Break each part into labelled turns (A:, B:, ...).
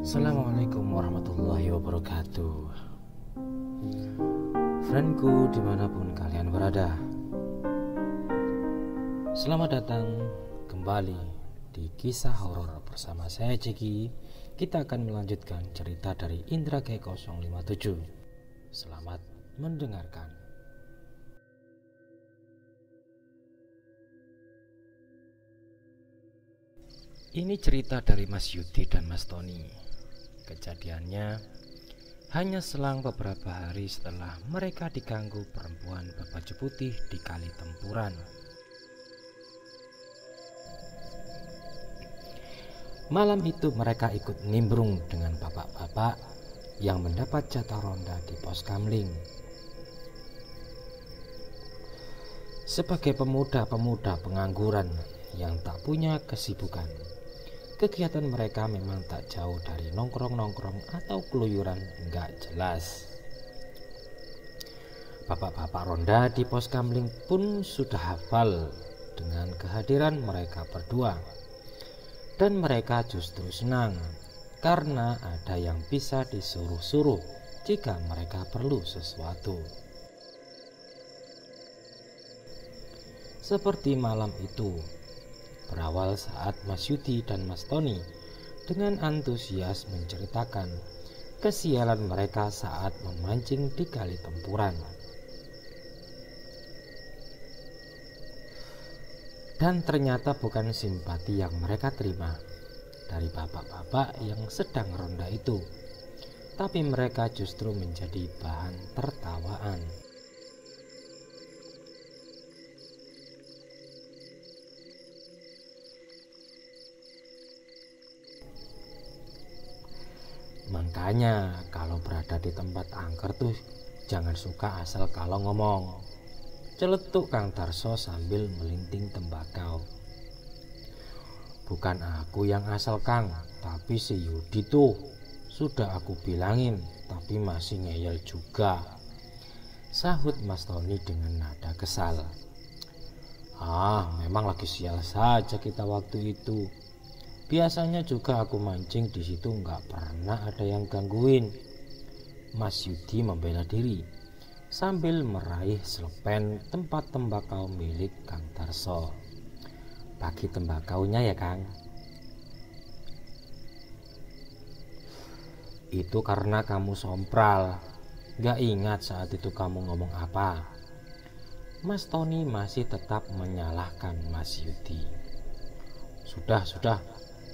A: Assalamualaikum warahmatullahi wabarakatuh. Friendku dimanapun kalian berada, selamat datang kembali di kisah horor bersama saya Ceki. Kita akan melanjutkan cerita dari Indra K057. Selamat mendengarkan. Ini cerita dari Mas Yudi dan Mas Tony. Kejadiannya hanya selang beberapa hari setelah mereka diganggu perempuan berbaju putih di Kali Tempuran. Malam itu mereka ikut nimbrung dengan bapak-bapak yang mendapat jatah ronda di pos kamling. Sebagai pemuda-pemuda pengangguran yang tak punya kesibukan, kegiatan mereka memang tak jauh dari nongkrong-nongkrong atau keluyuran enggak jelas. Bapak-bapak ronda di pos kamling pun sudah hafal dengan kehadiran mereka berdua. Dan mereka justru senang karena ada yang bisa disuruh-suruh jika mereka perlu sesuatu. Seperti malam itu, berawal saat Mas Yudi dan Mas Tony dengan antusias menceritakan kesialan mereka saat memancing di Kali Tempuran. Dan ternyata bukan simpati yang mereka terima dari bapak-bapak yang sedang ronda itu, tapi mereka justru menjadi bahan tertawaan. Makanya kalau berada di tempat angker tuh jangan suka asal kalau ngomong, celetuk Kang Darso sambil melinting tembakau. Bukan aku yang asal Kang, tapi si Yudi tuh. Sudah aku bilangin, tapi masih ngeyel juga, sahut Mas Tony dengan nada kesal. Memang lagi sial saja kita waktu itu. Biasanya juga aku mancing di situ nggak pernah ada yang gangguin. Mas Yudi membela diri sambil meraih selepen tempat tembakau milik Kang Darso. Bagi tembakaunya ya Kang. Itu karena kamu sompral. Gak ingat saat itu kamu ngomong apa. Mas Tony masih tetap menyalahkan Mas Yudi. Sudah,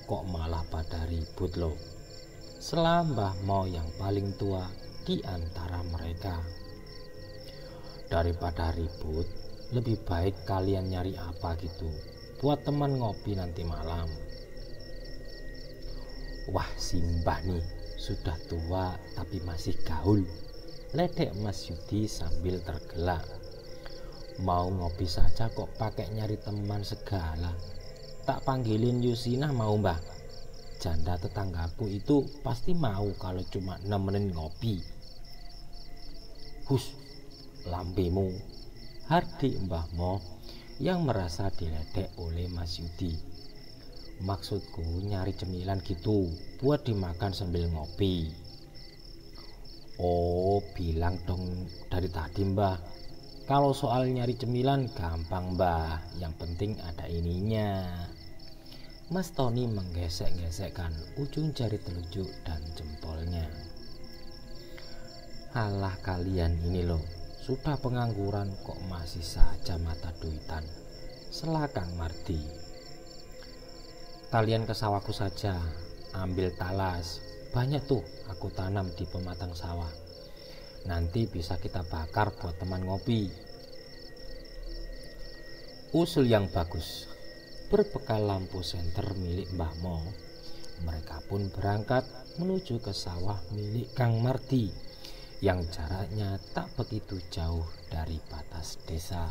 A: kok malah pada ribut loh. Mbah Mo yang paling tua di antara mereka. Daripada ribut, lebih baik kalian nyari apa gitu buat teman ngopi nanti malam. Wah, si Mbah nih sudah tua tapi masih gaul, ledek Mas Yudi sambil tergelak. Mau ngopi saja kok pakai nyari teman segala. Tak panggilin Yusinah mau Mbah? Janda tetanggaku itu pasti mau kalau cuma nemenin ngopi. Hus, lampimu, hardi Mbah Mo yang merasa diledek oleh Mas Yudi. Maksudku nyari cemilan gitu buat dimakan sambil ngopi. Oh, bilang dong dari tadi Mbah. Kalau soal nyari cemilan gampang Mbah, yang penting ada ininya. Mas Tony menggesek-gesekkan ujung jari telunjuk dan jempolnya. Alah kalian ini loh, sudah pengangguran kok masih saja mata duitan, sela Kang Mardi. Kalian ke sawahku saja, ambil talas, banyak tuh aku tanam di pematang sawah. Nanti bisa kita bakar buat teman ngopi. Usul yang bagus. Berbekal lampu senter milik Mbah Mo, mereka pun berangkat menuju ke sawah milik Kang Mardi yang jaraknya tak begitu jauh dari batas desa.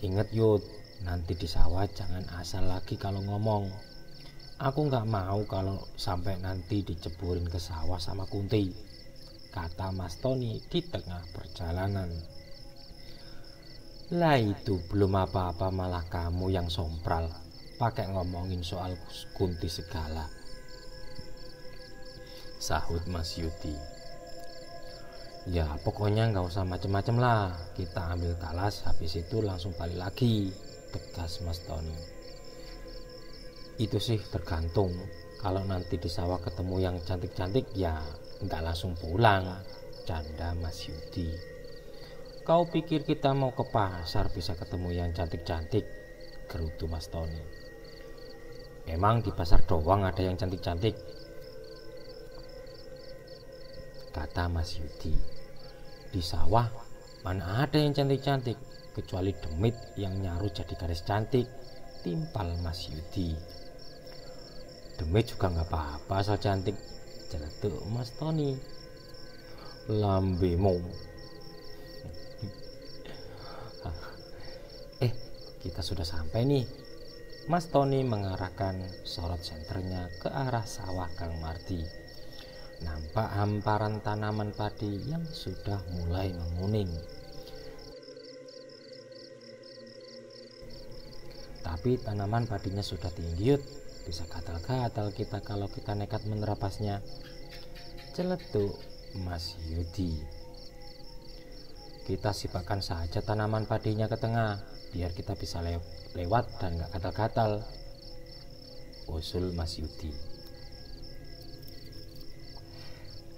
A: Ingat Yud, nanti di sawah jangan asal lagi kalau ngomong. Aku nggak mau kalau sampai nanti diceburin ke sawah sama Kunti, kata Mas Tony di tengah perjalanan. Lah itu belum apa-apa malah kamu yang sompral, pakai ngomongin soal Kunti segala, sahut Mas Yudi. Ya pokoknya nggak usah macem-macem lah, kita ambil talas habis itu langsung balik lagi, tegas Mas Tony. Itu sih tergantung, kalau nanti di sawah ketemu yang cantik-cantik ya nggak langsung pulang, canda Mas Yudi. Kau pikir kita mau ke pasar bisa ketemu yang cantik-cantik, gerutu Mas Tony. Emang di pasar doang ada yang cantik-cantik, kata Mas Yudi. Di sawah mana ada yang cantik-cantik, kecuali demit yang nyaru jadi garis cantik, timpal Mas Yudi. Demit juga nggak apa-apa asal cantik, celetuk Mas Tony. Lambemu. Kita sudah sampai nih. Mas Tony mengarahkan sorot senternya ke arah sawah Kang Mardi. Nampak hamparan tanaman padi yang sudah mulai menguning. Tapi tanaman padinya sudah tinggi, bisa gatal-gatal kita kalau kita nekat menerapasnya, celetuk Mas Yudi. Kita sibakkan saja tanaman padinya ke tengah, biar kita bisa lewat dan gak gatal-gatal, usul Mas Yudi.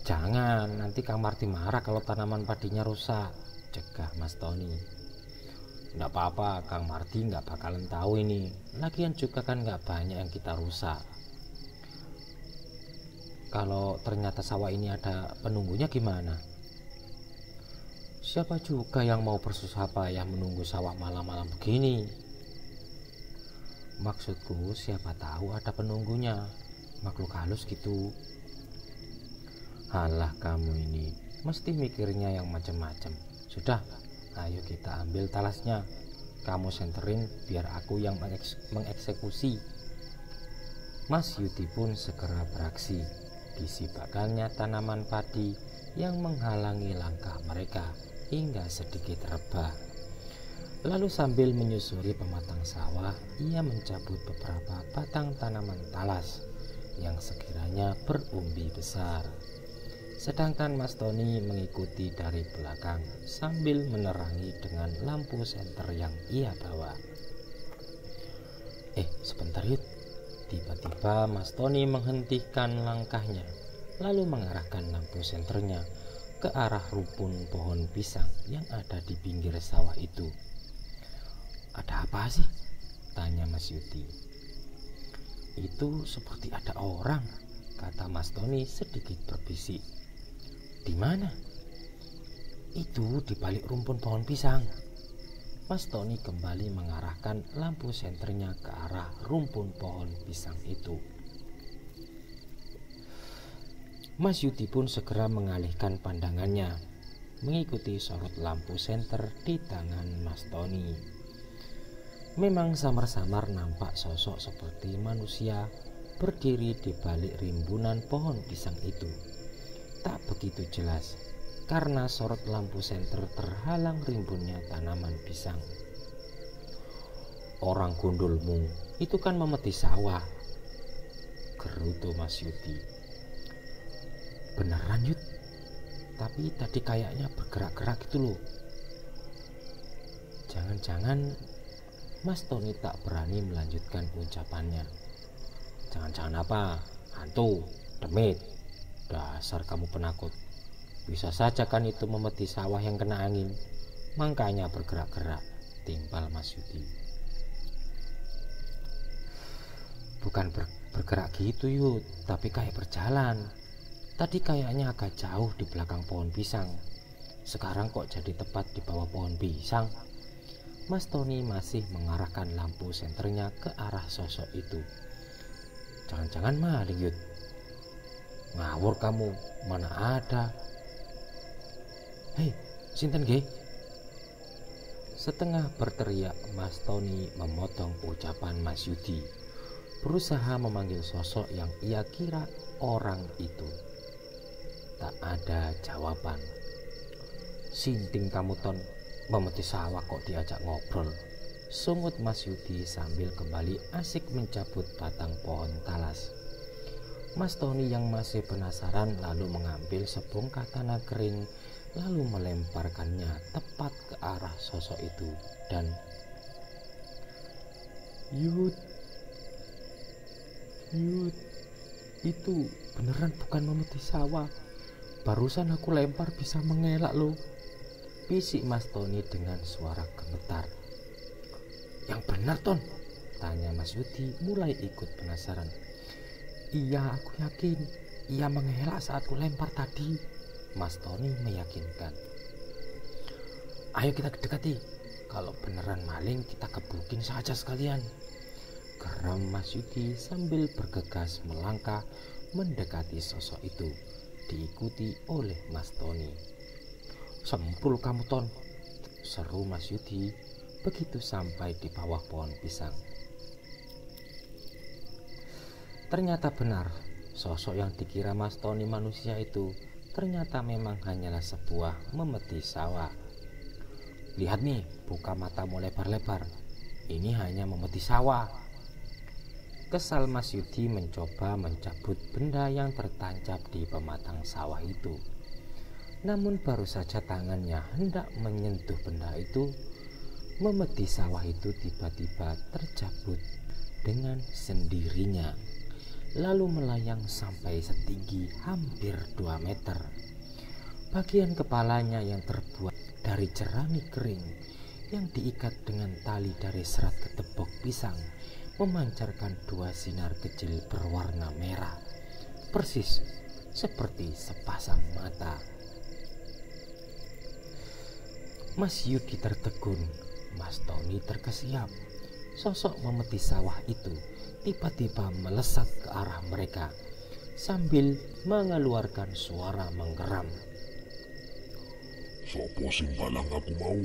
A: Jangan, nanti Kang Mardi marah kalau tanaman padinya rusak, cegah Mas Tony. Nggak apa-apa, Kang Mardi nggak bakalan tahu ini, lagian juga kan nggak banyak yang kita rusak. Kalau ternyata sawah ini ada penunggunya gimana? Siapa juga yang mau bersusah payah menunggu sawah malam-malam begini? Maksudku siapa tahu ada penunggunya, makhluk halus gitu. Halah kamu ini, mesti mikirnya yang macam-macam. Sudah, ayo kita ambil talasnya. Kamu senterin biar aku yang mengeksekusi. Mas Yudi pun segera beraksi. Disibakannya tanaman padi yang menghalangi langkah mereka hingga sedikit rebah. Lalu sambil menyusuri pematang sawah, ia mencabut beberapa batang tanaman talas yang sekiranya berumbi besar. Sedangkan Mas Tony mengikuti dari belakang sambil menerangi dengan lampu senter yang ia bawa. Sebentar yuk. Tiba-tiba Mas Tony menghentikan langkahnya, lalu mengarahkan lampu senternya ke arah rumpun pohon pisang yang ada di pinggir sawah itu. Ada apa sih? Tanya Mas Yudi. Itu seperti ada orang, kata Mas Tony sedikit berbisik. Di mana? Itu di balik rumpun pohon pisang. Mas Tony kembali mengarahkan lampu senternya ke arah rumpun pohon pisang itu. Mas Yudi pun segera mengalihkan pandangannya, mengikuti sorot lampu senter di tangan Mas Tony. Memang samar-samar nampak sosok seperti manusia berdiri di balik rimbunan pohon pisang itu. Tak begitu jelas, karena sorot lampu senter terhalang rimbunnya tanaman pisang. Orang gundulmu itu kan memeti sawah, gerutu Mas Yudi. Beneran Yud, tapi tadi kayaknya bergerak-gerak gitu loh. Jangan-jangan Mas Tony tak berani melanjutkan ucapannya. Jangan-jangan apa? Hantu, demit. Dasar kamu penakut. Bisa saja kan itu memeti sawah yang kena angin, makanya bergerak-gerak, timpal Mas Yudi. Bukan bergerak gitu Yud, tapi kayak berjalan. Tadi kayaknya agak jauh di belakang pohon pisang, sekarang kok jadi tepat di bawah pohon pisang. Mas Tony masih mengarahkan lampu senternya ke arah sosok itu. Jangan-jangan maling Yud. Ngawur kamu, mana ada. Hei, sinten nggih? Setengah berteriak, Mas Tony memotong ucapan Mas Yudi, berusaha memanggil sosok yang ia kira orang itu. Tak ada jawaban. Sinting kamu Ton, Memeti sawah kok diajak ngobrol, sungut Mas Yudi sambil kembali asik mencabut batang pohon talas. Mas Tony yang masih penasaran lalu mengambil sebong katana kering lalu melemparkannya tepat ke arah sosok itu dan Yud, itu beneran bukan memeti sawah. Barusan aku lempar bisa mengelak loh, bisik Mas Tony dengan suara gemetar. Yang benar Ton? Tanya Mas Yudi mulai ikut penasaran. Iya, aku yakin ia mengelak saat ku lempar tadi, Mas Tony meyakinkan. Ayo kita dekati, kalau beneran maling kita gebukin saja sekalian, geram Mas Yudi sambil bergegas melangkah mendekati sosok itu, diikuti oleh Mas Tony. Sempul kamu Ton, seru Mas Yudi begitu sampai di bawah pohon pisang. Ternyata benar, sosok yang dikira Mas Tony manusia itu ternyata memang hanyalah sebuah memeti sawah. Lihat nih, buka matamu lebar-lebar, ini hanya memeti sawah. Kesal Mas Yudi mencoba mencabut benda yang tertancap di pematang sawah itu. Namun baru saja tangannya hendak menyentuh benda itu, memeti sawah itu tiba-tiba tercabut dengan sendirinya, lalu melayang sampai setinggi hampir 2 meter. Bagian kepalanya yang terbuat dari jerami kering yang diikat dengan tali dari serat ketepok pisang memancarkan 2 sinar kecil berwarna merah, persis seperti sepasang mata. Mas Yudi tertegun, Mas Tony terkesiap. Sosok memeti sawah itu tiba-tiba melesat ke arah mereka sambil mengeluarkan suara menggeram.
B: Sopo sing balang aku mau?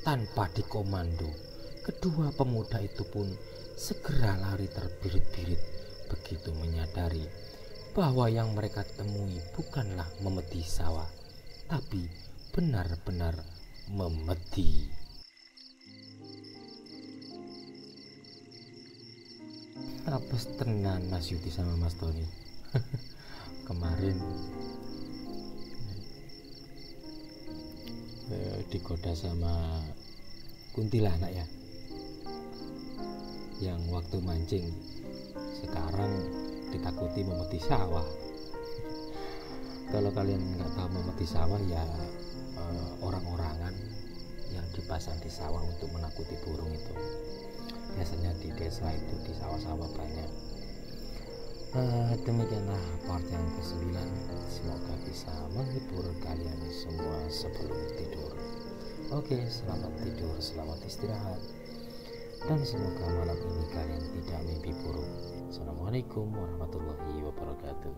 A: Tanpa dikomando, kedua pemuda itu pun segera lari terbirit-birit begitu menyadari bahwa yang mereka temui bukanlah memeti sawah, tapi benar-benar memeti. Apes tenan Mas Yudi sama Mas Tony. Kemarin digoda sama kuntilanak ya, yang waktu mancing, sekarang ditakuti memeti sawah. Kalau kalian nggak tahu memeti sawah ya orang-orangan yang dipasang di sawah untuk menakuti burung itu. Biasanya di desa itu di sawah-sawah banyak. Demikianlah part yang ke-9. Semoga bisa menghibur kalian semua sebelum tidur. Oke, selamat tidur, selamat istirahat, dan semoga malam ini kalian tidak mimpi buruk. Assalamualaikum warahmatullahi wabarakatuh.